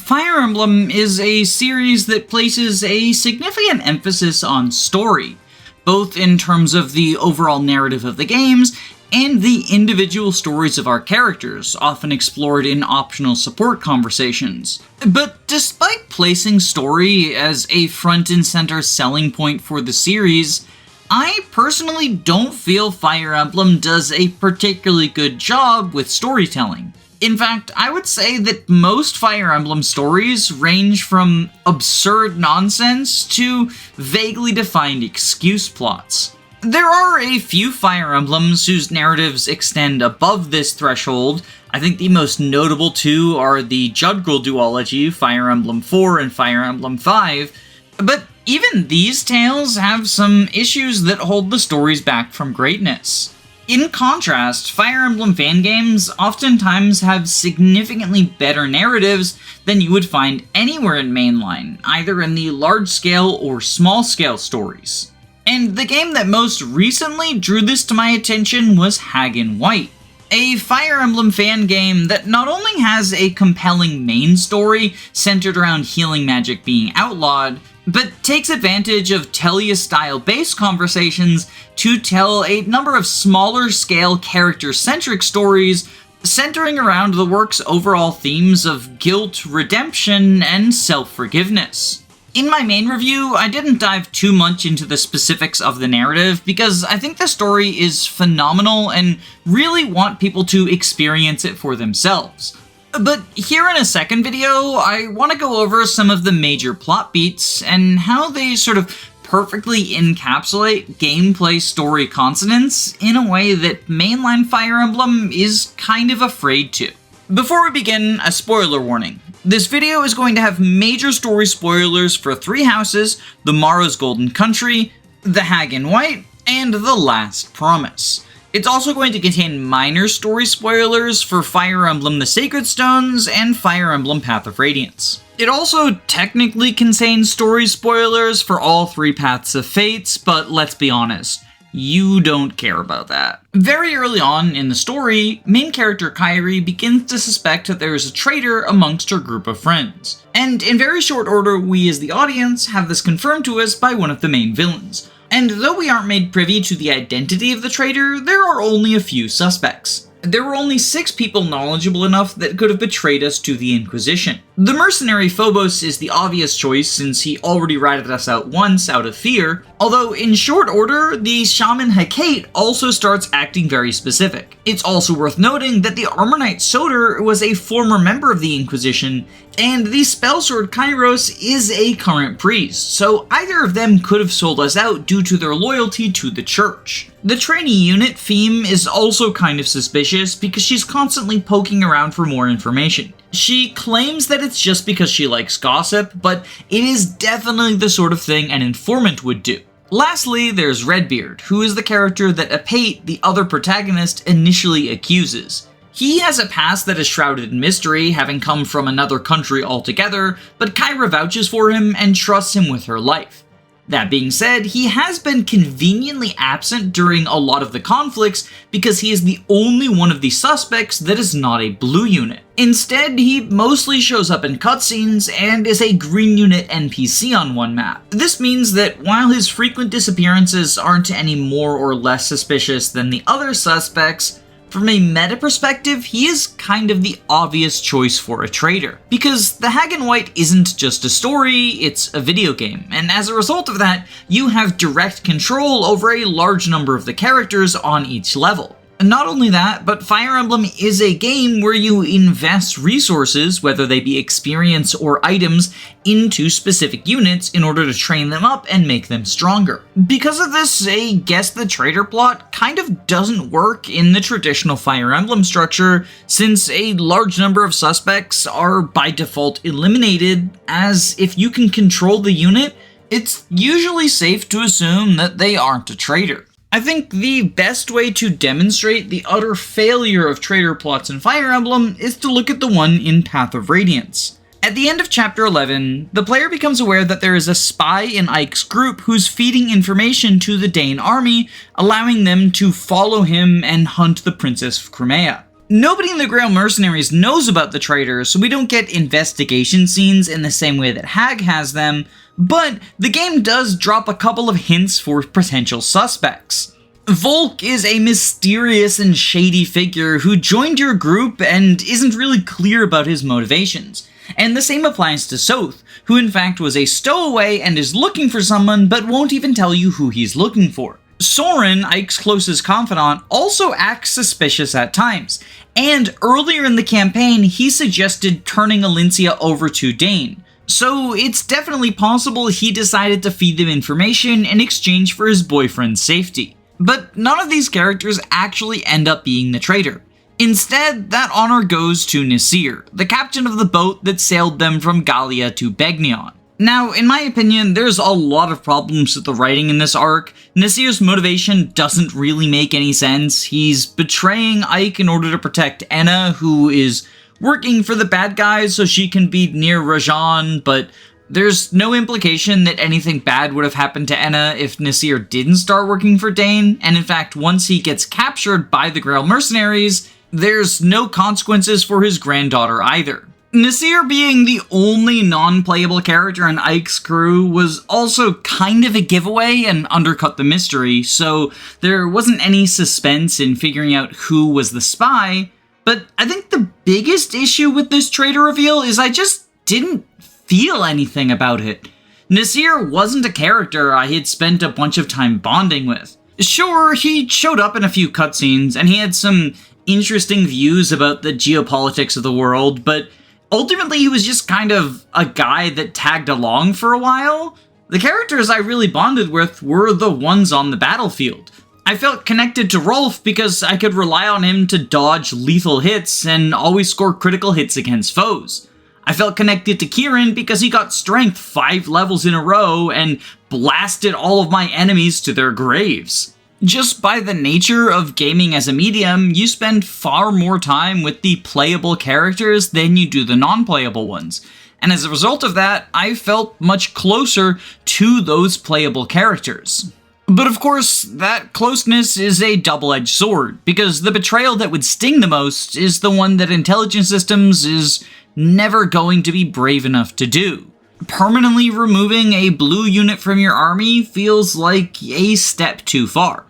Fire Emblem is a series that places a significant emphasis on story, both in terms of the overall narrative of the games and the individual stories of our characters, often explored in optional support conversations. But despite placing story as a front and center selling point for the series, I personally don't feel Fire Emblem does a particularly good job with storytelling. In fact, I would say that most Fire Emblem stories range from absurd nonsense to vaguely defined excuse plots. There are a few Fire Emblems whose narratives extend above this threshold. I think the most notable two are the Judgral duology, Fire Emblem 4 and Fire Emblem 5, but even these tales have some issues that hold the stories back from greatness. In contrast, Fire Emblem fan games oftentimes have significantly better narratives than you would find anywhere in mainline, either in the large-scale or small-scale stories. And the game that most recently drew this to my attention was Hagen White, a Fire Emblem fan game that not only has a compelling main story centered around healing magic being outlawed, but takes advantage of Telia-style base conversations to tell a number of smaller-scale character-centric stories centering around the work's overall themes of guilt, redemption, and self-forgiveness. In my main review, I didn't dive too much into the specifics of the narrative because I think the story is phenomenal and really want people to experience it for themselves. But here in a second video, I want to go over some of the major plot beats and how they sort of perfectly encapsulate gameplay story consonance in a way that mainline Fire Emblem is kind of afraid to. Before we begin, a spoiler warning. This video is going to have major story spoilers for three houses: the Morrow's Golden Country, the Hagen White, and the Last Promise. It's also going to contain minor story spoilers for Fire Emblem The Sacred Stones and Fire Emblem Path of Radiance. It also technically contains story spoilers for all three Paths of Fates, but let's be honest, you don't care about that. Very early on in the story, main character Kairi begins to suspect that there is a traitor amongst her group of friends. And in very short order, we as the audience have this confirmed to us by one of the main villains. And though we aren't made privy to the identity of the traitor, there are only a few suspects. There were only 6 people knowledgeable enough that could have betrayed us to the Inquisition. The mercenary Phobos is the obvious choice since he already ratted us out once out of fear, although in short order, the shaman Hecate also starts acting very specific. It's also worth noting that the Armor Knight Soter was a former member of the Inquisition, and the Spellsword Kairos is a current priest, so either of them could have sold us out due to their loyalty to the church. The trainee unit, Pheme, is also kind of suspicious because she's constantly poking around for more information. She claims that it's just because she likes gossip, but it is definitely the sort of thing an informant would do. Lastly, there's Redbeard, who is the character that Apate, the other protagonist, initially accuses. He has a past that is shrouded in mystery, having come from another country altogether, but Kyra vouches for him and trusts him with her life. That being said, he has been conveniently absent during a lot of the conflicts because he is the only one of the suspects that is not a blue unit. Instead, he mostly shows up in cutscenes and is a green unit NPC on one map. This means that while his frequent disappearances aren't any more or less suspicious than the other suspects, from a meta perspective, he is kind of the obvious choice for a traitor. Because the Hagen White isn't just a story, it's a video game, and as a result of that, you have direct control over a large number of the characters on each level. Not only that, but Fire Emblem is a game where you invest resources, whether they be experience or items, into specific units in order to train them up and make them stronger. Because of this, a guess the Traitor Plot kind of doesn't work in the traditional Fire Emblem structure, since a large number of suspects are by default eliminated, as if you can control the unit, it's usually safe to assume that they aren't a traitor. I think the best way to demonstrate the utter failure of traitor plots in Fire Emblem is to look at the one in Path of Radiance. At the end of Chapter 11, the player becomes aware that there is a spy in Ike's group who's feeding information to the Dane army, allowing them to follow him and hunt the Princess of Crimea. Nobody in the Grail Mercenaries knows about the traitors, so we don't get investigation scenes in the same way that Hag has them, but the game does drop a couple of hints for potential suspects. Volk is a mysterious and shady figure who joined your group and isn't really clear about his motivations. And the same applies to Soth, who in fact was a stowaway and is looking for someone but won't even tell you who he's looking for. Soren, Ike's closest confidant, also acts suspicious at times, and earlier in the campaign he suggested turning Alincia over to Dane. So it's definitely possible he decided to feed them information in exchange for his boyfriend's safety. But none of these characters actually end up being the traitor. Instead, that honor goes to Nasir, the captain of the boat that sailed them from Gallia to Begnion. Now, in my opinion, there's a lot of problems with the writing in this arc. Nasir's motivation doesn't really make any sense. He's betraying Ike in order to protect Enna, who is working for the bad guys so she can be near Rajan, but there's no implication that anything bad would have happened to Enna if Nasir didn't start working for Dane, and in fact, once he gets captured by the Grail Mercenaries, there's no consequences for his granddaughter either. Nasir being the only non-playable character in Ike's crew was also kind of a giveaway and undercut the mystery, so there wasn't any suspense in figuring out who was the spy, but I think the biggest issue with this traitor reveal is I just didn't feel anything about it. Nasir wasn't a character I had spent a bunch of time bonding with. Sure, he showed up in a few cutscenes, and he had some interesting views about the geopolitics of the world, but ultimately he was just kind of a guy that tagged along for a while. The characters I really bonded with were the ones on the battlefield. I felt connected to Rolf because I could rely on him to dodge lethal hits and always score critical hits against foes. I felt connected to Kieran because he got strength 5 levels in a row and blasted all of my enemies to their graves. Just by the nature of gaming as a medium, you spend far more time with the playable characters than you do the non-playable ones. And as a result of that, I felt much closer to those playable characters. But of course, that closeness is a double-edged sword, because the betrayal that would sting the most is the one that Intelligence Systems is never going to be brave enough to do. Permanently removing a blue unit from your army feels like a step too far.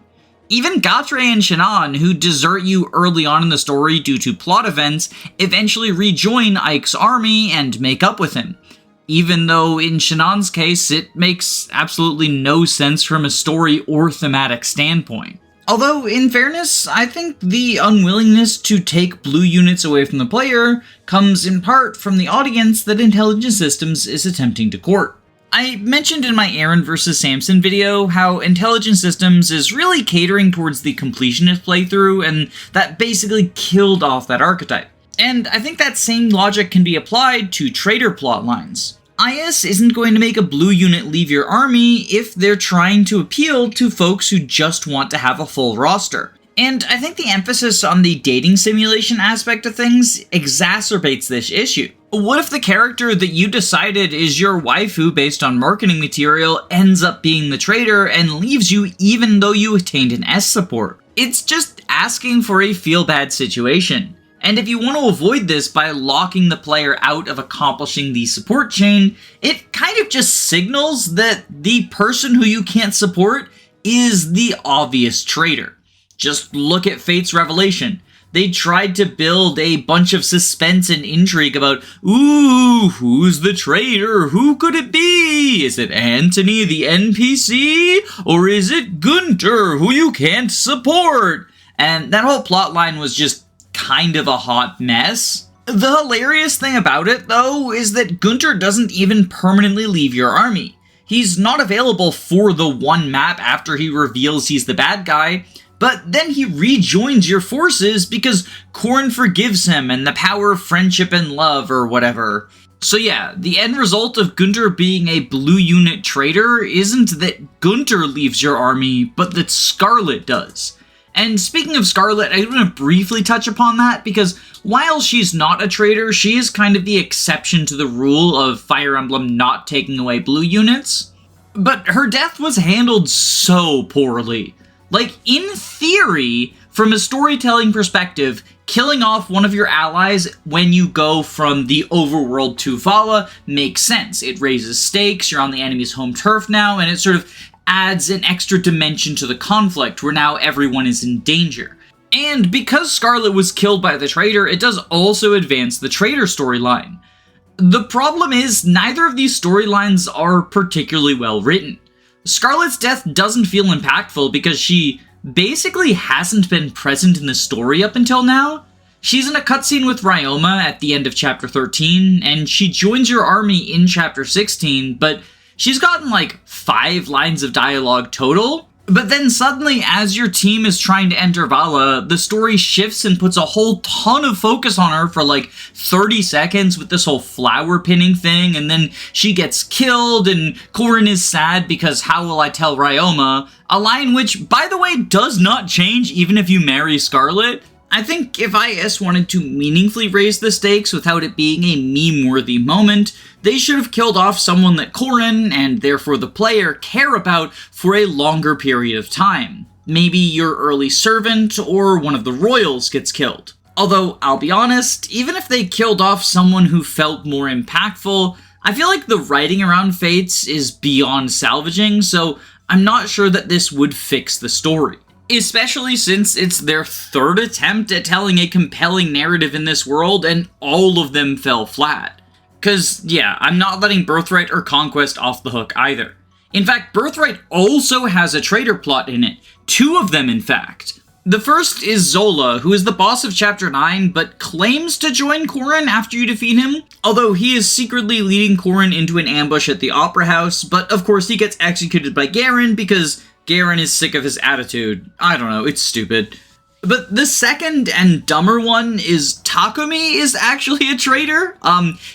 Even Gatre and Shannon, who desert you early on in the story due to plot events, eventually rejoin Ike's army and make up with him. Even though in Shannon's case, it makes absolutely no sense from a story or thematic standpoint. Although, in fairness, I think the unwillingness to take blue units away from the player comes in part from the audience that Intelligence Systems is attempting to court. I mentioned in my Aaron vs. Samson video how Intelligence Systems is really catering towards the completionist playthrough, and that basically killed off that archetype. And I think that same logic can be applied to Traitor Plot lines. IS isn't going to make a blue unit leave your army if they're trying to appeal to folks who just want to have a full roster. And I think the emphasis on the dating simulation aspect of things exacerbates this issue. What if the character that you decided is your waifu based on marketing material ends up being the traitor and leaves you even though you attained an S support? It's just asking for a feel-bad situation. And if you want to avoid this by locking the player out of accomplishing the support chain, it kind of just signals that the person who you can't support is the obvious traitor. Just look at Fate's Revelation. They tried to build a bunch of suspense and intrigue about, ooh, who's the traitor? Who could it be? Is it Anthony the NPC? Or is it Gunter, who you can't support? And that whole plotline was just kind of a hot mess. The hilarious thing about it, though, is that Gunter doesn't even permanently leave your army. He's not available for the one map after he reveals he's the bad guy, but then he rejoins your forces because Khorne forgives him and the power of friendship and love or whatever. So yeah, the end result of Gunter being a blue unit traitor isn't that Gunter leaves your army, but that Scarlet does. And speaking of Scarlet, I want to briefly touch upon that because while she's not a traitor, she is kind of the exception to the rule of Fire Emblem not taking away blue units. But her death was handled so poorly. Like, in theory, from a storytelling perspective, Killing off one of your allies when you go from the overworld to Vala makes sense. It raises stakes, you're on the enemy's home turf now, and it sort of adds an extra dimension to the conflict where now everyone is in danger. And because Scarlet was killed by the traitor, it does also advance the traitor storyline. The problem is, neither of these storylines are particularly well written. Scarlet's death doesn't feel impactful because she basically hasn't been present in the story up until now. She's in a cutscene with Ryoma at the end of Chapter 13, and she joins your army in Chapter 16, but she's gotten like 5 lines of dialogue total. But then suddenly, as your team is trying to enter Vala, the story shifts and puts a whole ton of focus on her for like 30 seconds with this whole flower pinning thing, and then she gets killed, and Corrin is sad because how will I tell Ryoma? A line which, by the way, does not change even if you marry Scarlet. I think if IS wanted to meaningfully raise the stakes without it being a meme-worthy moment, they should have killed off someone that Corrin, and therefore the player, care about for a longer period of time. Maybe your early servant or one of the royals gets killed. Although, I'll be honest, even if they killed off someone who felt more impactful, I feel like the writing around Fates is beyond salvaging, so I'm not sure that this would fix the story. Especially since it's their 3rd attempt at telling a compelling narrative in this world, and all of them fell flat. Cause, yeah, I'm not letting Birthright or Conquest off the hook either. In fact, Birthright also has a traitor plot in it. 2 of them, in fact. The first is Zola, who is the boss of Chapter 9, but claims to join Corrin after you defeat him, although he is secretly leading Corrin into an ambush at the Opera House, but of course he gets executed by Garen because Garen is sick of his attitude. I don't know, it's stupid. But the second and dumber one is Takumi is actually a traitor.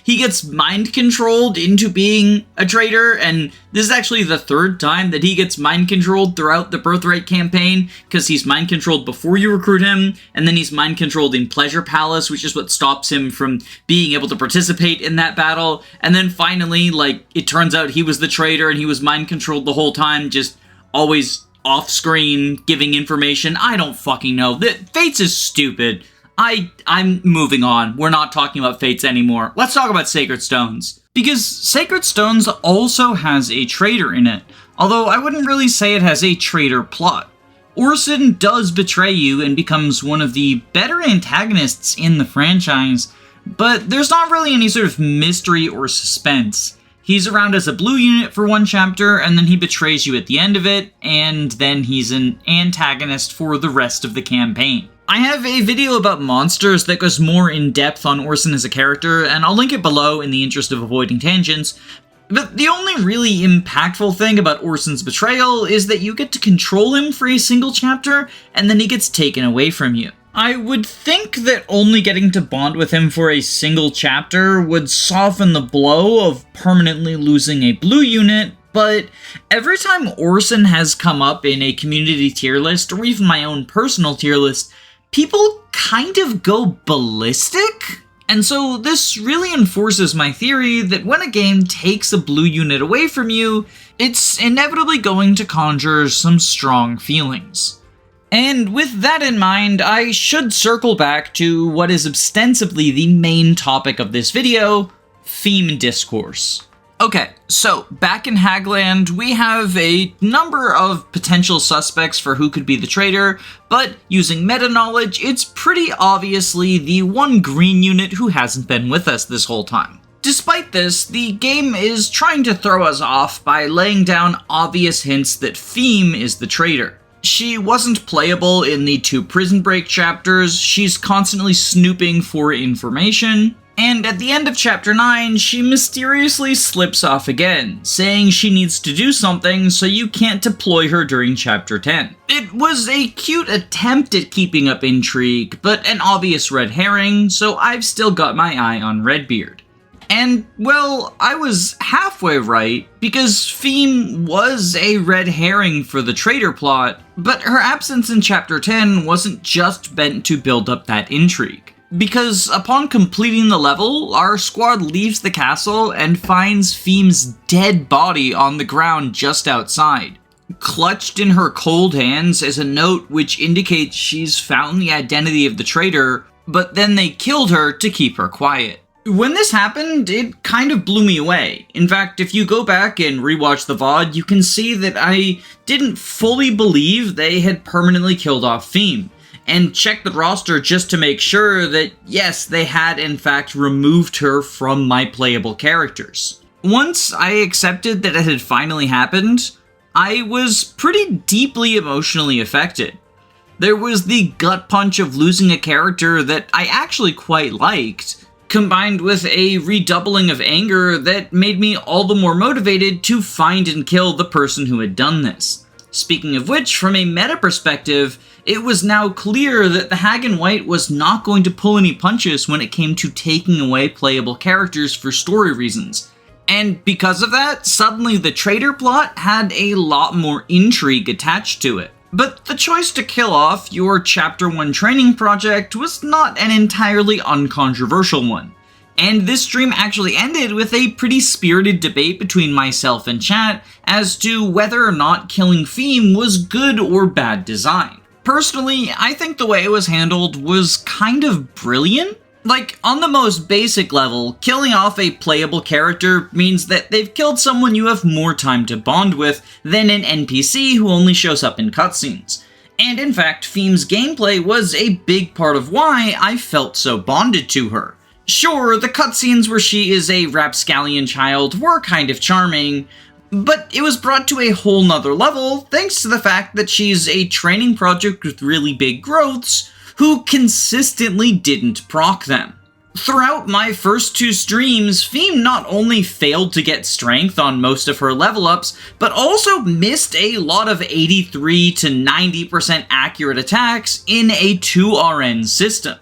He gets mind-controlled into being a traitor, and this is actually the 3rd time that he gets mind-controlled throughout the Birthright campaign, because he's mind-controlled before you recruit him, and then he's mind-controlled in Pleasure Palace, which is what stops him from being able to participate in that battle, and then finally, like, it turns out he was the traitor, and he was mind-controlled the whole time, just always off-screen, giving information. I don't fucking know. Fates is stupid. I'm moving on. We're not talking about Fates anymore. Let's talk about Sacred Stones. Because Sacred Stones also has a traitor in it, although I wouldn't really say it has a traitor plot. Orson does betray you and becomes one of the better antagonists in the franchise, but there's not really any sort of mystery or suspense. He's around as a blue unit for 1 chapter, and then he betrays you at the end of it, and then he's an antagonist for the rest of the campaign. I have a video about monsters that goes more in depth on Orson as a character, and I'll link it below in the interest of avoiding tangents. But the only really impactful thing about Orson's betrayal is that you get to control him for a single chapter, and then he gets taken away from you. I would think that only getting to bond with him for a single chapter would soften the blow of permanently losing a blue unit, but every time Orson has come up in a community tier list, or even my own personal tier list, people kind of go ballistic. And so this really enforces my theory that when a game takes a blue unit away from you, it's inevitably going to conjure some strong feelings. And with that in mind, I should circle back to what is ostensibly the main topic of this video, Pheme Discourse. Okay, so back in Hagland, we have a number of potential suspects for who could be the traitor, but using meta-knowledge, it's pretty obviously the one green unit who hasn't been with us this whole time. Despite this, the game is trying to throw us off by laying down obvious hints that Pheme is the traitor. She wasn't playable in the 2 Prison Break chapters, she's constantly snooping for information, and at the end of Chapter 9, she mysteriously slips off again, saying she needs to do something so you can't deploy her during Chapter 10. It was a cute attempt at keeping up intrigue, but an obvious red herring, so I've still got my eye on Redbeard. And, well, I was halfway right, because Pheme was a red herring for the traitor plot, but her absence in Chapter 10 wasn't just meant to build up that intrigue. Because upon completing the level, our squad leaves the castle and finds Pheme's dead body on the ground just outside. Clutched in her cold hands is a note which indicates she's found the identity of the traitor, but then they killed her to keep her quiet. When this happened, it kind of blew me away. In fact, if you go back and rewatch the VOD, you can see that I didn't fully believe they had permanently killed off Pheme, and checked the roster just to make sure that, yes, they had in fact removed her from my playable characters. Once I accepted that it had finally happened, I was pretty deeply emotionally affected. There was the gut punch of losing a character that I actually quite liked, combined with a redoubling of anger that made me all the more motivated to find and kill the person who had done this. Speaking of which, from a meta perspective, it was now clear that the Hag in White was not going to pull any punches when it came to taking away playable characters for story reasons. And because of that, suddenly the Traitor Plot had a lot more intrigue attached to it. But the choice to kill off your Chapter 1 training project was not an entirely uncontroversial one. And this stream actually ended with a pretty spirited debate between myself and chat as to whether or not killing Pheme was good or bad design. Personally, I think the way it was handled was kind of brilliant. Like, on the most basic level, killing off a playable character means that they've killed someone you have more time to bond with than an NPC who only shows up in cutscenes. And in fact, Pheme's gameplay was a big part of why I felt so bonded to her. Sure, the cutscenes where she is a rapscallion child were kind of charming, but it was brought to a whole nother level thanks to the fact that she's a training project with really big growths who consistently didn't proc them. Throughout my first 2 streams, Pheme not only failed to get strength on most of her level ups, but also missed a lot of 83 to 90% accurate attacks in a 2RN system.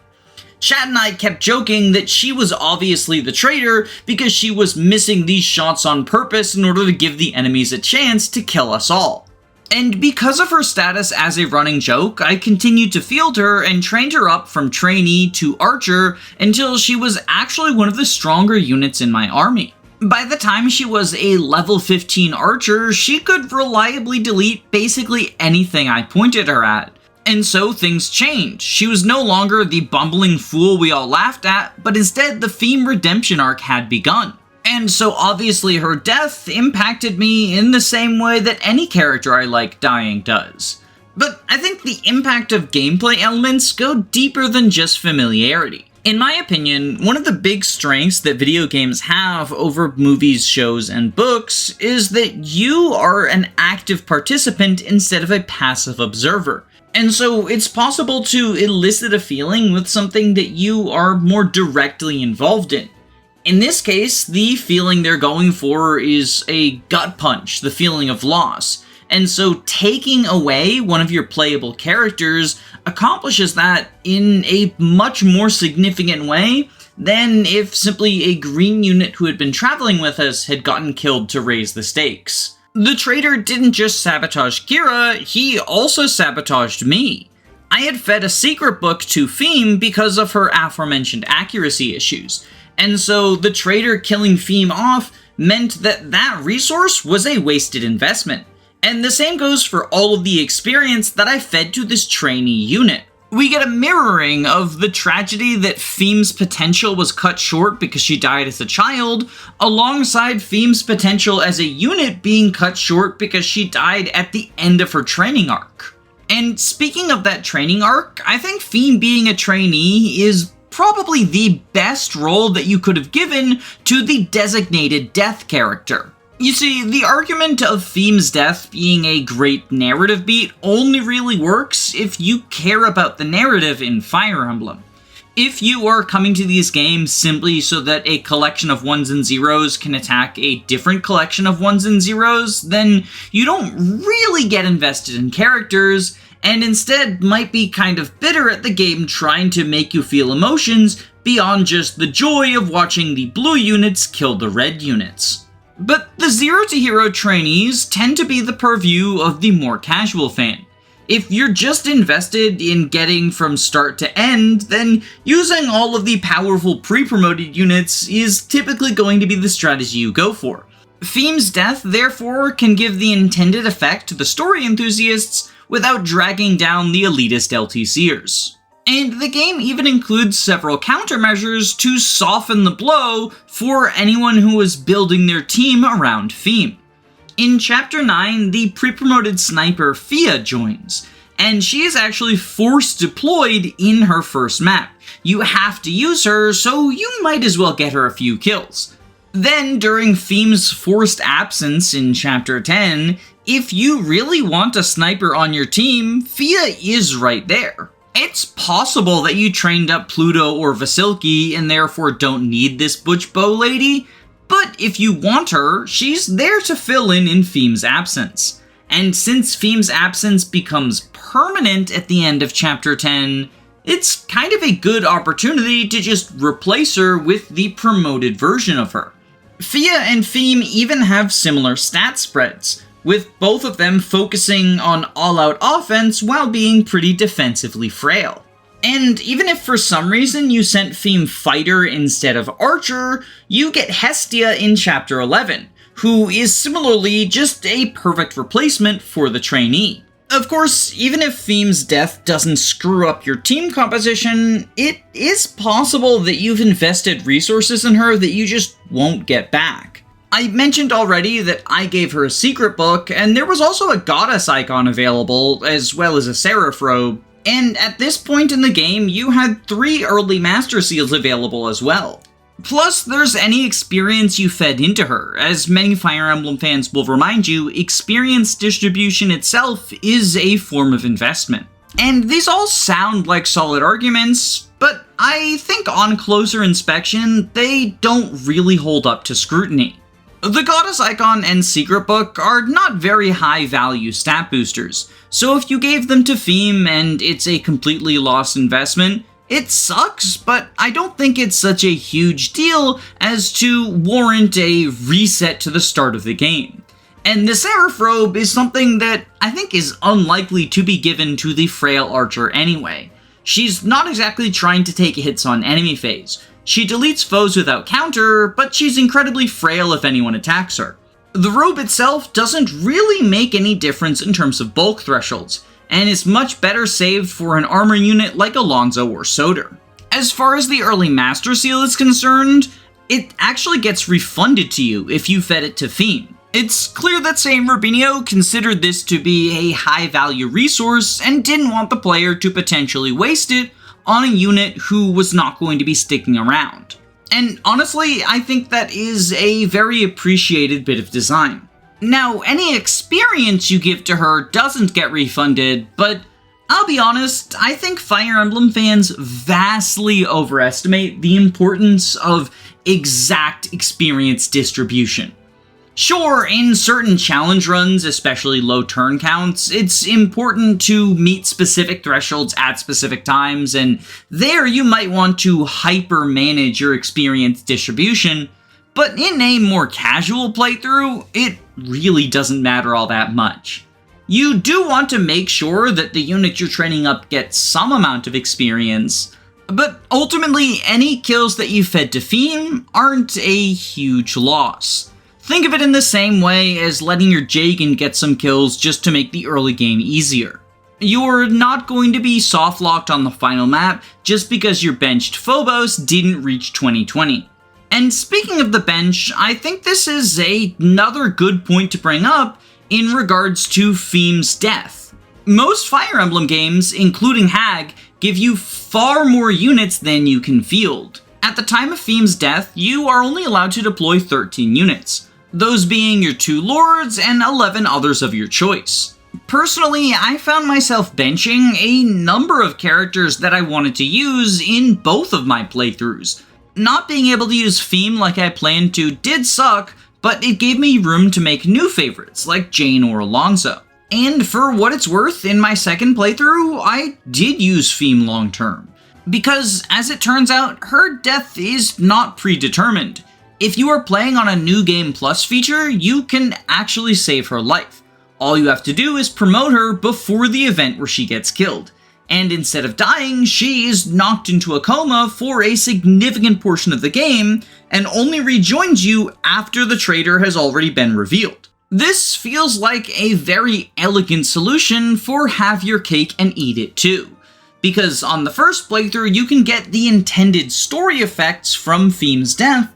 Chad and I kept joking that she was obviously the traitor because she was missing these shots on purpose in order to give the enemies a chance to kill us all. And because of her status as a running joke, I continued to field her and trained her up from trainee to archer until she was actually one of the stronger units in my army. By the time she was a level 15 archer, she could reliably delete basically anything I pointed her at. And so things changed. She was no longer the bumbling fool we all laughed at, but instead the Pheme redemption arc had begun. And so obviously her death impacted me in the same way that any character I like dying does. But I think the impact of gameplay elements go deeper than just familiarity. In my opinion, one of the big strengths that video games have over movies, shows, and books is that you are an active participant instead of a passive observer. And so it's possible to elicit a feeling with something that you are more directly involved in. In this case, the feeling they're going for is a gut punch, the feeling of loss. And so taking away one of your playable characters accomplishes that in a much more significant way than if simply a green unit who had been traveling with us had gotten killed to raise the stakes. The traitor didn't just sabotage Kira, he also sabotaged me. I had fed a secret book to Pheme because of her aforementioned accuracy issues. And so the traitor killing Pheme off meant that that resource was a wasted investment. And the same goes for all of the experience that I fed to this trainee unit. We get a mirroring of the tragedy that Pheme's potential was cut short because she died as a child, alongside Pheme's potential as a unit being cut short because she died at the end of her training arc. And speaking of that training arc, I think Pheme being a trainee is probably the best role that you could have given to the designated death character. You see, the argument of Pheme's death being a great narrative beat only really works if you care about the narrative in Fire Emblem. If you are coming to these games simply so that a collection of ones and zeros can attack a different collection of ones and zeros, then you don't really get invested in characters, and instead might be kind of bitter at the game trying to make you feel emotions beyond just the joy of watching the blue units kill the red units. But the Zero to Hero trainees tend to be the purview of the more casual fan. If you're just invested in getting from start to end, then using all of the powerful pre-promoted units is typically going to be the strategy you go for. Pheme's death, therefore, can give the intended effect to the story enthusiasts without dragging down the elitist LTCers. And the game even includes several countermeasures to soften the blow for anyone who is building their team around Pheme. In Chapter 9, the pre-promoted sniper Fia joins, and she is actually force deployed in her first map. You have to use her, so you might as well get her a few kills. Then, during Pheme's forced absence in Chapter 10, if you really want a sniper on your team, Fia is right there. It's possible that you trained up Pluto or Vasilki and therefore don't need this butch bow lady, but if you want her, she's there to fill in Pheme's absence. And since Pheme's absence becomes permanent at the end of Chapter 10, it's kind of a good opportunity to just replace her with the promoted version of her. Fia and Pheme even have similar stat spreads, with both of them focusing on all-out offense while being pretty defensively frail. And even if for some reason you sent Pheme Fighter instead of Archer, you get Hestia in Chapter 11, who is similarly just a perfect replacement for the trainee. Of course, even if Pheme's death doesn't screw up your team composition, it is possible that you've invested resources in her that you just won't get back. I mentioned already that I gave her a secret book, and there was also a goddess icon available, as well as a seraph robe, and at this point in the game, you had 3 early master seals available as well. Plus, there's any experience you fed into her. As many Fire Emblem fans will remind you, experience distribution itself is a form of investment. And these all sound like solid arguments, but I think on closer inspection, they don't really hold up to scrutiny. The Goddess Icon and Secret Book are not very high value stat boosters, so if you gave them to Pheme and it's a completely lost investment, it sucks, but I don't think it's such a huge deal as to warrant a reset to the start of the game. And the Seraph Robe is something that I think is unlikely to be given to the frail archer anyway. She's not exactly trying to take hits on enemy phase. She deletes foes without counter, but she's incredibly frail if anyone attacks her. The robe itself doesn't really make any difference in terms of bulk thresholds, and is much better saved for an armor unit like Alonzo or Soter. As far as the early Master Seal is concerned, it actually gets refunded to you if you fed it to Pheme. It's clear that Saint Rubinio considered this to be a high value resource and didn't want the player to potentially waste it on a unit who was not going to be sticking around. And honestly, I think that is a very appreciated bit of design. Now, any experience you give to her doesn't get refunded, but I'll be honest, I think Fire Emblem fans vastly overestimate the importance of exact experience distribution. Sure, in certain challenge runs, especially low turn counts, it's important to meet specific thresholds at specific times, and there you might want to hyper-manage your experience distribution, but in a more casual playthrough, it really doesn't matter all that much. You do want to make sure that the unit you're training up gets some amount of experience, but ultimately any kills that you fed to Pheme aren't a huge loss. Think of it in the same way as letting your Jagan get some kills just to make the early game easier. You're not going to be soft-locked on the final map just because your benched Phobos didn't reach 2020. And speaking of the bench, I think this is another good point to bring up in regards to Pheme's death. Most Fire Emblem games, including Hag, give you far more units than you can field. At the time of Pheme's death, you are only allowed to deploy 13 units. Those being your 2 lords and 11 others of your choice. Personally, I found myself benching a number of characters that I wanted to use in both of my playthroughs. Not being able to use Pheme like I planned to did suck, but it gave me room to make new favorites like Jane or Alonzo. And for what it's worth, in my second playthrough, I did use Pheme long term. Because, as it turns out, her death is not predetermined. If you are playing on a New Game Plus feature, you can actually save her life. All you have to do is promote her before the event where she gets killed. And instead of dying, she is knocked into a coma for a significant portion of the game, and only rejoins you after the traitor has already been revealed. This feels like a very elegant solution for have your cake and eat it too. because on the first playthrough you can get the intended story effects from Pheme's death,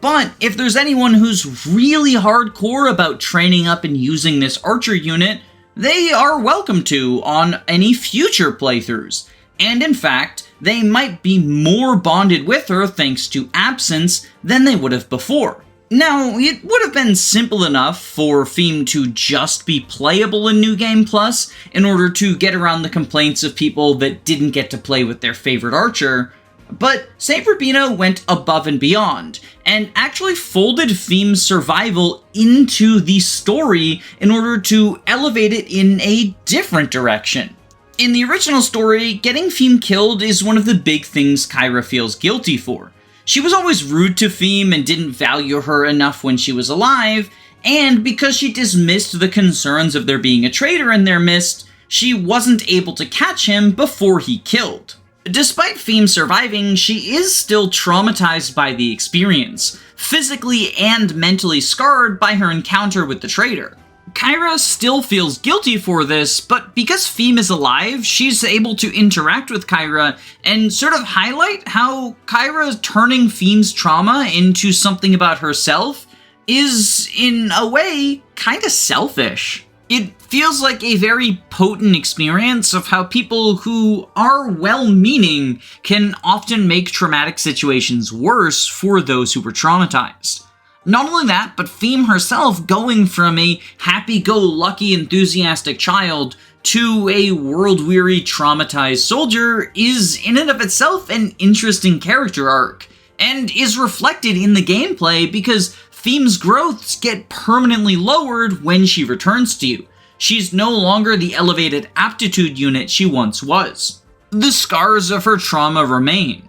but if there's anyone who's really hardcore about training up and using this archer unit, they are welcome to on any future playthroughs, and in fact, they might be more bonded with her thanks to absence than they would have before. Now, it would have been simple enough for Pheme to just be playable in New Game Plus in order to get around the complaints of people that didn't get to play with their favorite archer, but St. Rubino went above and beyond, and actually folded Pheme's survival into the story in order to elevate it in a different direction. In the original story, getting Pheme killed is one of the big things Kyra feels guilty for. She was always rude to Pheme and didn't value her enough when she was alive, and because she dismissed the concerns of there being a traitor in their midst, she wasn't able to catch him before he killed. Despite Pheme surviving, she is still traumatized by the experience, physically and mentally scarred by her encounter with the traitor. Kyra still feels guilty for this, but because Pheme is alive, she's able to interact with Kyra and sort of highlight how Kyra turning Pheme's trauma into something about herself is, in a way, kinda selfish. It feels like a very potent experience of how people who are well-meaning can often make traumatic situations worse for those who were traumatized. Not only that, but Pheme herself going from a happy-go-lucky, enthusiastic child to a world-weary, traumatized soldier is in and of itself an interesting character arc, and is reflected in the gameplay because Pheme's growths get permanently lowered when she returns to you. She's no longer the elevated aptitude unit she once was. The scars of her trauma remain.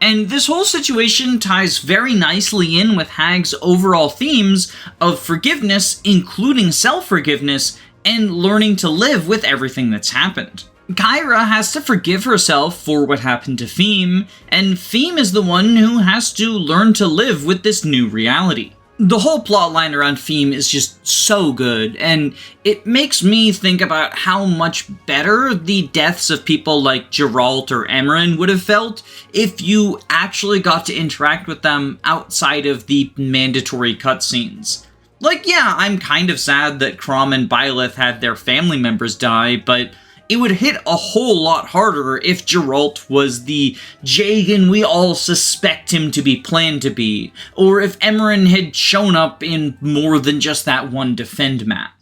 And this whole situation ties very nicely in with Hag's overall themes of forgiveness, including self-forgiveness, and learning to live with everything that's happened. Kyra has to forgive herself for what happened to Pheme, and Pheme is the one who has to learn to live with this new reality. The whole plotline around Pheme is just so good, and it makes me think about how much better the deaths of people like Geralt or Emran would have felt if you actually got to interact with them outside of the mandatory cutscenes. Like, yeah, I'm kind of sad that Crom and Byleth had their family members die, but it would hit a whole lot harder if Geralt was the Jagan we all suspect him to be planned to be, or if Emran had shown up in more than just that one defend map.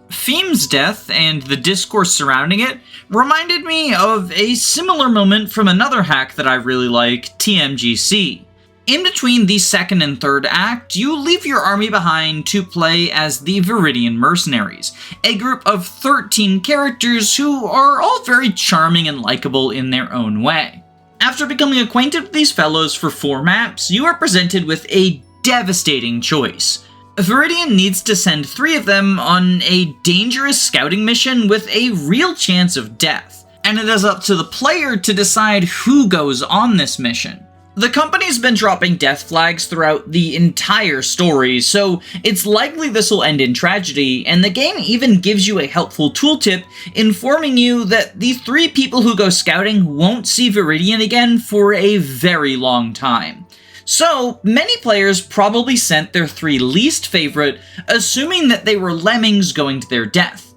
Pheme's death and the discourse surrounding it reminded me of a similar moment from another hack that I really like, TMGC. In between the second and third act, you leave your army behind to play as the Viridian mercenaries, a group of 13 characters who are all very charming and likable in their own way. After becoming acquainted with these fellows for 4 maps, you are presented with a devastating choice. Viridian needs to send 3 of them on a dangerous scouting mission with a real chance of death, and it is up to the player to decide who goes on this mission. The company's been dropping death flags throughout the entire story, so it's likely this will end in tragedy, and the game even gives you a helpful tooltip informing you that the 3 people who go scouting won't see Viridian again for a very long time. So, many players probably sent their 3 least favorite, assuming that they were lemmings going to their death.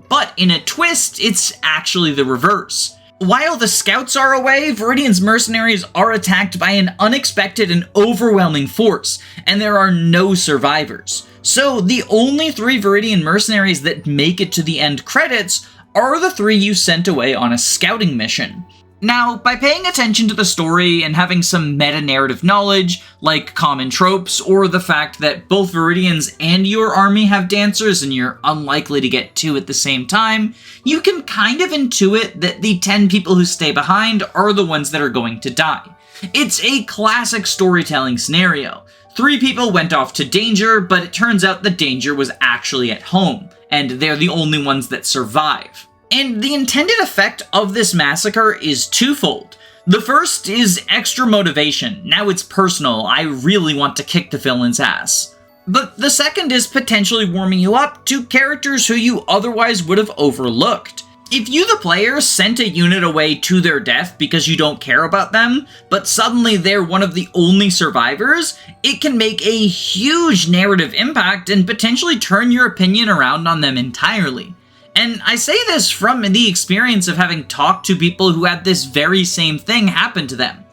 But in a twist, it's actually the reverse. While the scouts are away, Viridian's mercenaries are attacked by an unexpected and overwhelming force, and there are no survivors. So the only 3 Viridian mercenaries that make it to the end credits are the 3 you sent away on a scouting mission. Now, by paying attention to the story and having some meta-narrative knowledge, like common tropes, or the fact that both Viridians and your army have dancers and you're unlikely to get 2 at the same time, you can kind of intuit that the 10 people who stay behind are the ones that are going to die. It's a classic storytelling scenario. 3 people went off to danger, but it turns out the danger was actually at home, and they're the only ones that survive. And the intended effect of this massacre is twofold. The first is extra motivation. Now it's personal, I really want to kick the villain's ass. But the second is potentially warming you up to characters who you otherwise would have overlooked. If you, the player, sent a unit away to their death because you don't care about them, but suddenly they're one of the only survivors, it can make a huge narrative impact and potentially turn your opinion around on them entirely. And I say this from the experience of having talked to people who had this very same thing happen to them.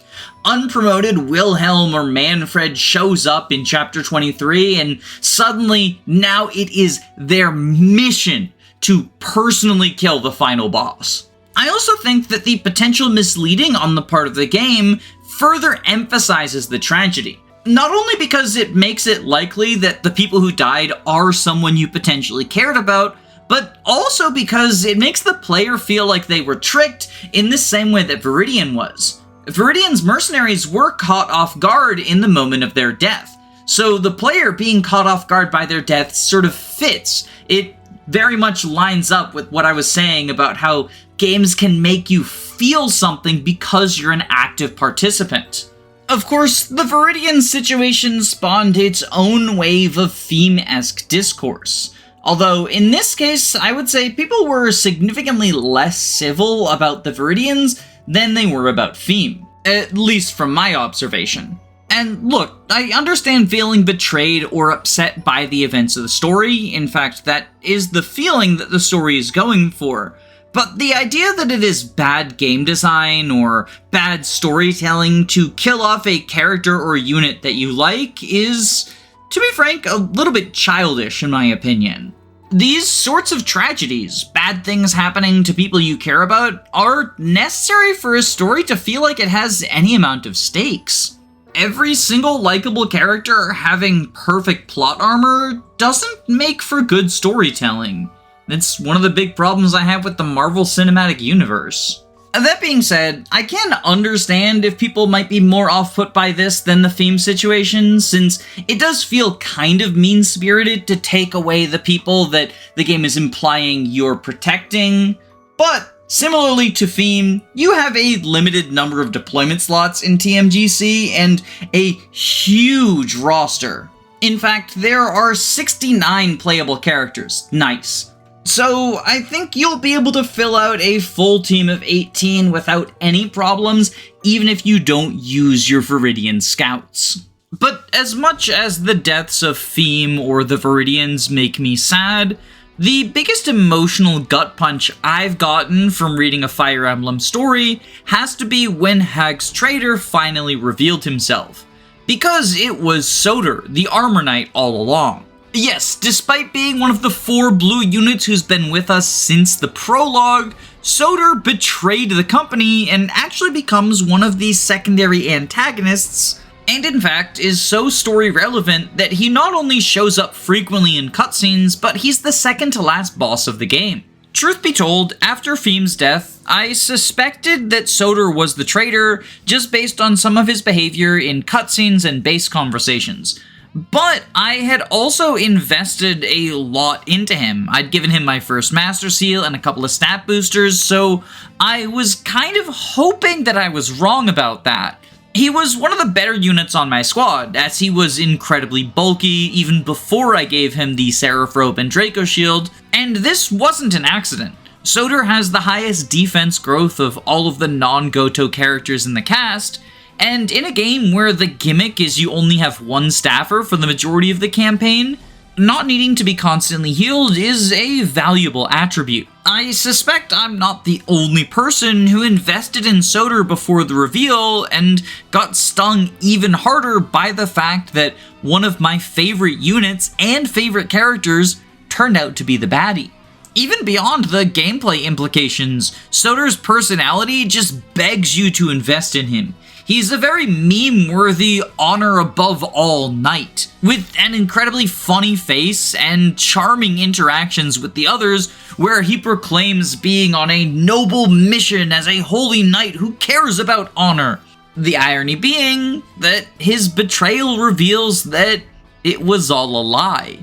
Unpromoted Wilhelm or Manfred shows up in chapter 23, and suddenly now it is their mission to personally kill the final boss. I also think that the potential misleading on the part of the game further emphasizes the tragedy. Not only because it makes it likely that the people who died are someone you potentially cared about, but also because it makes the player feel like they were tricked in the same way that Viridian was. Viridian's mercenaries were caught off guard in the moment of their death, so the player being caught off guard by their death sort of fits. It very much lines up with what I was saying about how games can make you feel something because you're an active participant. Of course, the Viridian situation spawned its own wave of Pheme-esque discourse. Although, in this case, I would say people were significantly less civil about the Viridians than they were about Pheme, at least from my observation. And look, I understand feeling betrayed or upset by the events of the story. In fact, that is the feeling that the story is going for. But the idea that it is bad game design or bad storytelling to kill off a character or unit that you like is, to be frank, a little bit childish in my opinion. These sorts of tragedies, bad things happening to people you care about, are necessary for a story to feel like it has any amount of stakes. Every single likable character having perfect plot armor doesn't make for good storytelling. It's one of the big problems I have with the Marvel Cinematic Universe. That being said, I can understand if people might be more off-put by this than the Pheme situation, since it does feel kind of mean-spirited to take away the people that the game is implying you're protecting. But similarly to Pheme, you have a limited number of deployment slots in TMGC and a huge roster. In fact, there are 69 playable characters. Nice. So I think you'll be able to fill out a full team of 18 without any problems, even if you don't use your Viridian scouts. But as much as the deaths of Pheme or the Viridians make me sad, the biggest emotional gut punch I've gotten from reading a Fire Emblem story has to be when Hag's traitor finally revealed himself. Because it was Soter, the Armor Knight, all along. Yes, despite being one of the 4 blue units who's been with us since the prologue, Soter betrayed the company and actually becomes one of the secondary antagonists, and in fact is so story relevant that he not only shows up frequently in cutscenes, but he's the second to last boss of the game. Truth be told, after Pheme's death, I suspected that Soter was the traitor just based on some of his behavior in cutscenes and base conversations. But I had also invested a lot into him. I'd given him my first Master Seal and a couple of stat boosters, so I was kind of hoping that I was wrong about that. He was one of the better units on my squad, as he was incredibly bulky even before I gave him the Seraph Robe and Draco Shield, and this wasn't an accident. Soter has the highest defense growth of all of the non-Goto characters in the cast, and in a game where the gimmick is you only have one staffer for the majority of the campaign, not needing to be constantly healed is a valuable attribute. I suspect I'm not the only person who invested in Soter before the reveal and got stung even harder by the fact that one of my favorite units and favorite characters turned out to be the baddie. Even beyond the gameplay implications, Soter's personality just begs you to invest in him. He's a very meme-worthy, honor above all knight, with an incredibly funny face and charming interactions with the others, where he proclaims being on a noble mission as a holy knight who cares about honor. The irony being that his betrayal reveals that it was all a lie.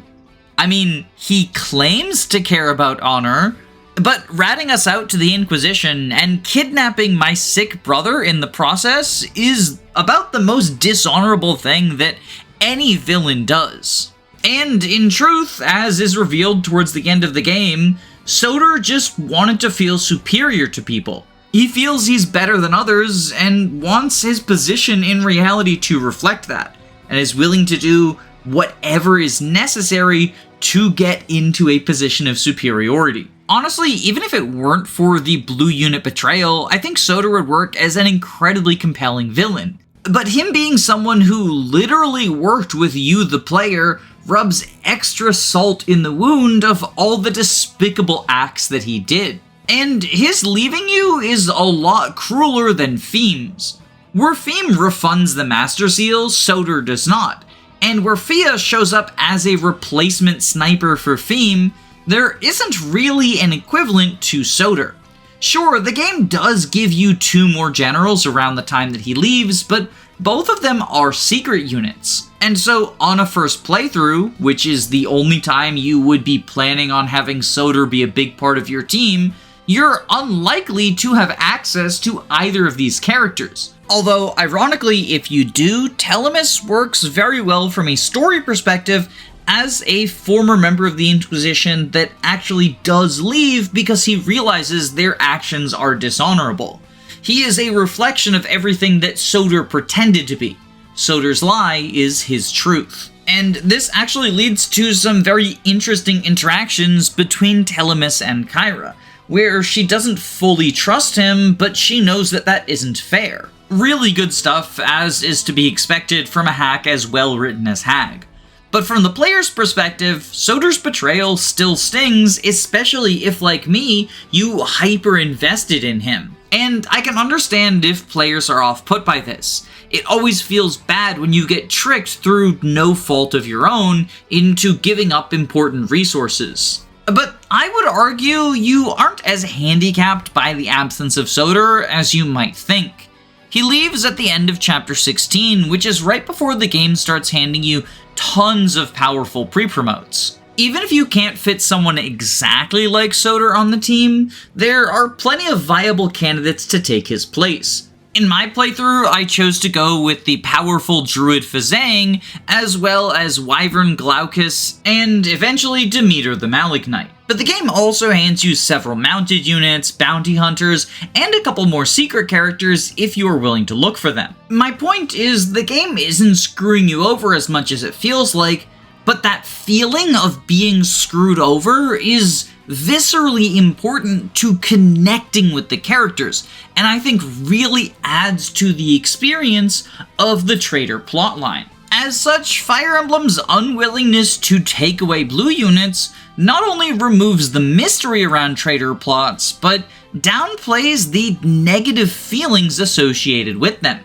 I mean, he claims to care about honor, but ratting us out to the Inquisition and kidnapping my sick brother in the process is about the most dishonorable thing that any villain does. And in truth, as is revealed towards the end of the game, Soter just wanted to feel superior to people. He feels he's better than others and wants his position in reality to reflect that, and is willing to do whatever is necessary to get into a position of superiority. Honestly, even if it weren't for the blue unit betrayal, I think Soter would work as an incredibly compelling villain. But him being someone who literally worked with you, the player, rubs extra salt in the wound of all the despicable acts that he did. And his leaving you is a lot crueler than Pheme's. Where Pheme refunds the Master Seal, Soter does not. And where Fia shows up as a replacement sniper for Pheme, there isn't really an equivalent to Soter. Sure, the game does give you 2 more generals around the time that he leaves, but both of them are secret units. And so on a first playthrough, which is the only time you would be planning on having Soter be a big part of your team, you're unlikely to have access to either of these characters. Although, ironically, if you do, Telemus works very well from a story perspective as a former member of the Inquisition that actually does leave because he realizes their actions are dishonorable. He is a reflection of everything that Soter pretended to be. Soter's lie is his truth. And this actually leads to some very interesting interactions between Telemus and Kyra, where she doesn't fully trust him, but she knows that that isn't fair. Really good stuff, as is to be expected from a hack as well written as Hag. But from the player's perspective, Soter's betrayal still stings, especially if, like me, you hyper-invested in him. And I can understand if players are off-put by this. It always feels bad when you get tricked through no fault of your own into giving up important resources. But I would argue you aren't as handicapped by the absence of Soter as you might think. He leaves at the end of Chapter 16, which is right before the game starts handing you tons of powerful pre-promotes. Even if you can't fit someone exactly like Soter on the team, there are plenty of viable candidates to take his place. In my playthrough, I chose to go with the powerful Druid Fazang, as well as Wyvern Glaucus, and eventually Demeter the Malignite. But the game also hands you several mounted units, bounty hunters, and a couple more secret characters if you are willing to look for them. My point is, the game isn't screwing you over as much as it feels like, but that feeling of being screwed over is viscerally important to connecting with the characters, and I think really adds to the experience of the Traitor plotline. As such, Fire Emblem's unwillingness to take away blue units not only removes the mystery around Traitor plots, but downplays the negative feelings associated with them.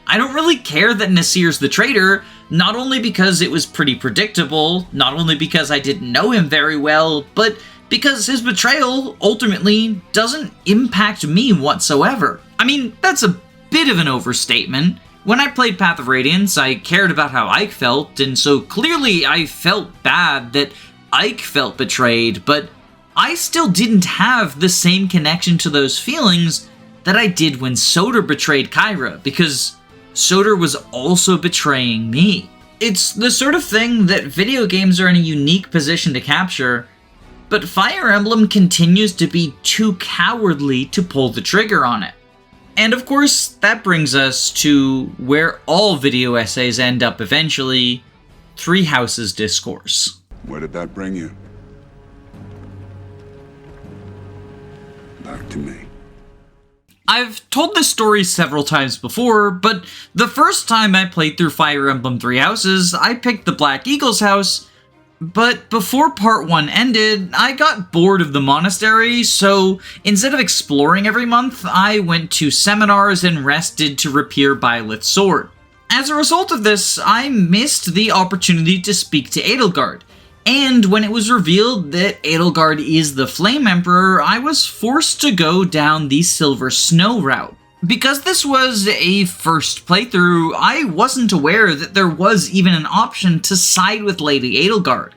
I don't really care that Nasir's the traitor, not only because it was pretty predictable, not only because I didn't know him very well, but because his betrayal ultimately doesn't impact me whatsoever. I mean, that's a bit of an overstatement. When I played Path of Radiance, I cared about how Ike felt, and so clearly I felt bad that Ike felt betrayed, but I still didn't have the same connection to those feelings that I did when Soter betrayed Kyra, because Soter was also betraying me. It's the sort of thing that video games are in a unique position to capture, but Fire Emblem continues to be too cowardly to pull the trigger on it. And of course, that brings us to where all video essays end up eventually, Three Houses Discourse. Where did that bring you? Back to me. I've told this story several times before, but the first time I played through Fire Emblem Three Houses, I picked the Black Eagle's house, but before part 1 ended, I got bored of the monastery, so instead of exploring every month, I went to seminars and rested to repair Byleth's sword. As a result of this, I missed the opportunity to speak to Edelgard, and when it was revealed that Edelgard is the Flame Emperor, I was forced to go down the Silver Snow route. Because this was a first playthrough, I wasn't aware that there was even an option to side with Lady Edelgard.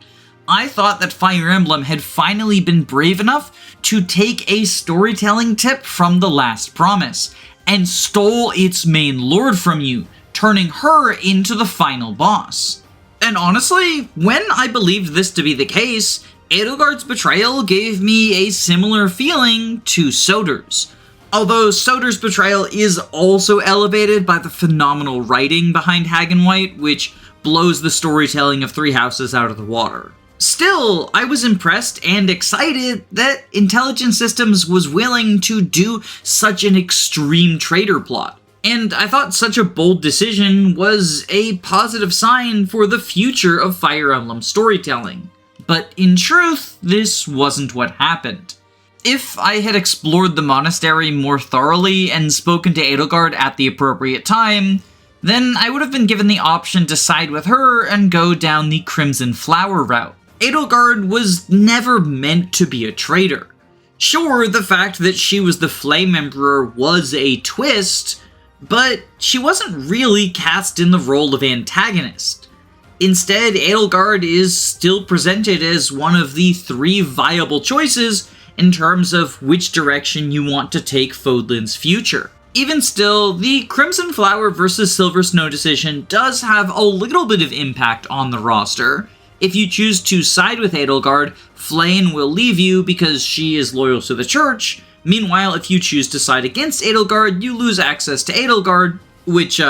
I thought that Fire Emblem had finally been brave enough to take a storytelling tip from The Last Promise, and stole its main lord from you, turning her into the final boss. And honestly, when I believed this to be the case, Edelgard's betrayal gave me a similar feeling to Soter's. Although Soter's betrayal is also elevated by the phenomenal writing behind Hag and White, which blows the storytelling of Three Houses out of the water. Still, I was impressed and excited that Intelligent Systems was willing to do such an extreme traitor plot. And I thought such a bold decision was a positive sign for the future of Fire Emblem storytelling. But in truth, this wasn't what happened. If I had explored the monastery more thoroughly and spoken to Edelgard at the appropriate time, then I would have been given the option to side with her and go down the Crimson Flower route. Edelgard was never meant to be a traitor. Sure, the fact that she was the Flame Emperor was a twist, but she wasn't really cast in the role of antagonist. Instead, Edelgard is still presented as one of the three viable choices in terms of which direction you want to take Fodlan's future. Even still, the Crimson Flower versus Silver Snow decision does have a little bit of impact on the roster. If you choose to side with Edelgard, Flayn will leave you because she is loyal to the church. Meanwhile, if you choose to side against Edelgard, you lose access to Edelgard, which,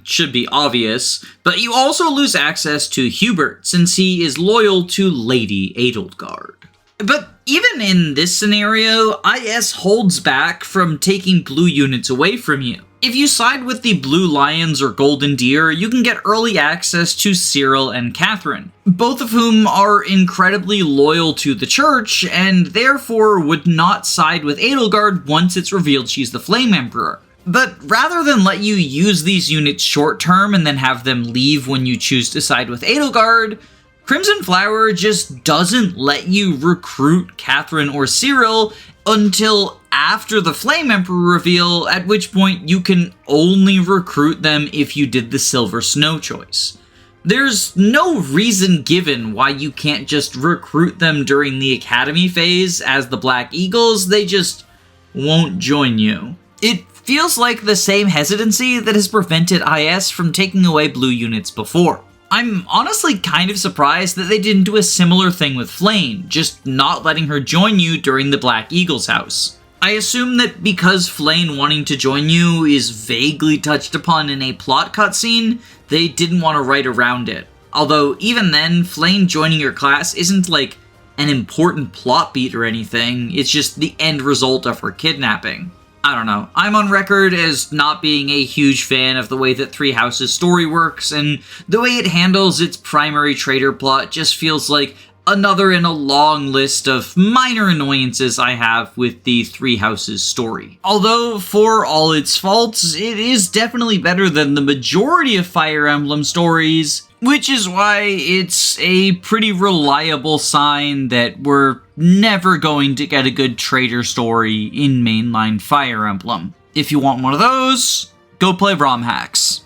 should be obvious, but you also lose access to Hubert, since he is loyal to Lady Edelgard. But even in this scenario, IS holds back from taking blue units away from you. If you side with the Blue Lions or Golden Deer, you can get early access to Cyril and Catherine, both of whom are incredibly loyal to the church, and therefore would not side with Edelgard once it's revealed she's the Flame Emperor. But rather than let you use these units short term and then have them leave when you choose to side with Edelgard, Crimson Flower just doesn't let you recruit Catherine or Cyril until after the Flame Emperor reveal, at which point you can only recruit them if you did the Silver Snow choice. There's no reason given why you can't just recruit them during the Academy phase as the Black Eagles, they just won't join you. It feels like the same hesitancy that has prevented IS from taking away blue units before. I'm honestly kind of surprised that they didn't do a similar thing with Flayn, just not letting her join you during the Black Eagle's house. I assume that because Flayn wanting to join you is vaguely touched upon in a plot cutscene, they didn't want to write around it. Although even then, Flayn joining your class isn't like an important plot beat or anything, it's just the end result of her kidnapping. I don't know. I'm on record as not being a huge fan of the way that Three Houses' story works, and the way it handles its primary traitor plot just feels like another in a long list of minor annoyances I have with the Three Houses story. Although, for all its faults, it is definitely better than the majority of Fire Emblem stories, which is why it's a pretty reliable sign that we're never going to get a good traitor story in mainline Fire Emblem. If you want one of those, go play ROM hacks.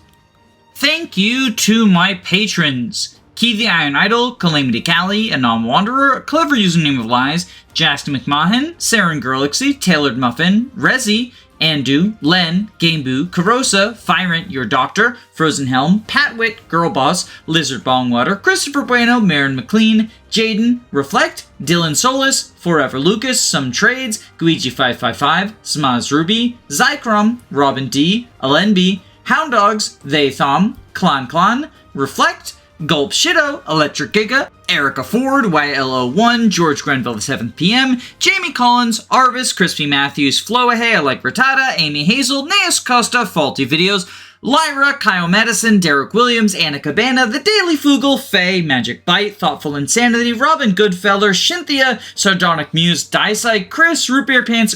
Thank you to my patrons: Key the Iron Idol, Calamity Callie, Anon Wanderer, Clever Username of Lies, Jasty McMahon, Saren Gurlixy, Tailored Muffin, Rezi, Andu, Len, Gameboo, Carosa, Fyrant, Your Doctor, Frozen Helm, Patwit, Girlboss, Lizard Bongwater, Christopher Bueno, Marin McLean, Jaden, Reflect, Dylan Solis, Forever Lucas, Some Trades, Guiji555, Smaz Ruby, Zycrom, Robin D, Alenby, Hound Dogs, They Thom, Clan, Reflect, Gulp Shido, Electric Giga, Erica Ford, YLO1, George Grenville, the 7th PM, Jamie Collins, Arvis, Crispy Matthews, Floahay, I Like Rattata, Amy Hazel, Neas Costa, Faulty Videos, Lyra, Kyle Madison, Derek Williams, Anna Cabana, The Daily Foogle, Faye, Magic Bite, Thoughtful Insanity, Robin Goodfeller, Shinthia, Sardonic Muse, Dysike, Chris, Root Beer Pants,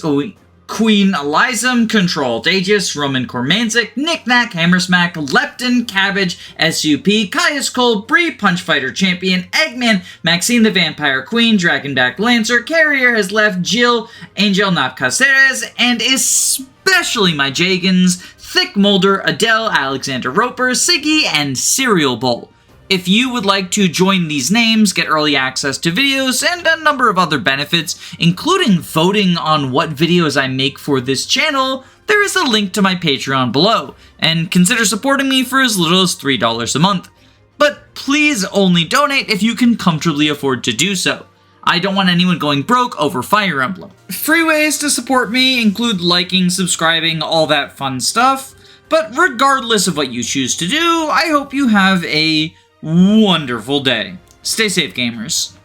Queen Elizam, Controlled Aegis, Roman Kormanzik, Knick-Knack, Hammersmack, Lepton, Cabbage, SUP, Caius Cole, Bree, Punchfighter Champion, Eggman, Maxine the Vampire Queen, Dragonback Lancer, Carrier has left, Jill, Angel Navcaceres, and especially my Jagans, Thick Molder, Adele, Alexander Roper, Siggy, and Cereal Bowl. If you would like to join these names, get early access to videos, and a number of other benefits, including voting on what videos I make for this channel, there is a link to my Patreon below, and consider supporting me for as little as $3 a month. But please only donate if you can comfortably afford to do so. I don't want anyone going broke over Fire Emblem. Free ways to support me include liking, subscribing, all that fun stuff. But regardless of what you choose to do, I hope you have a wonderful day. Stay safe, gamers.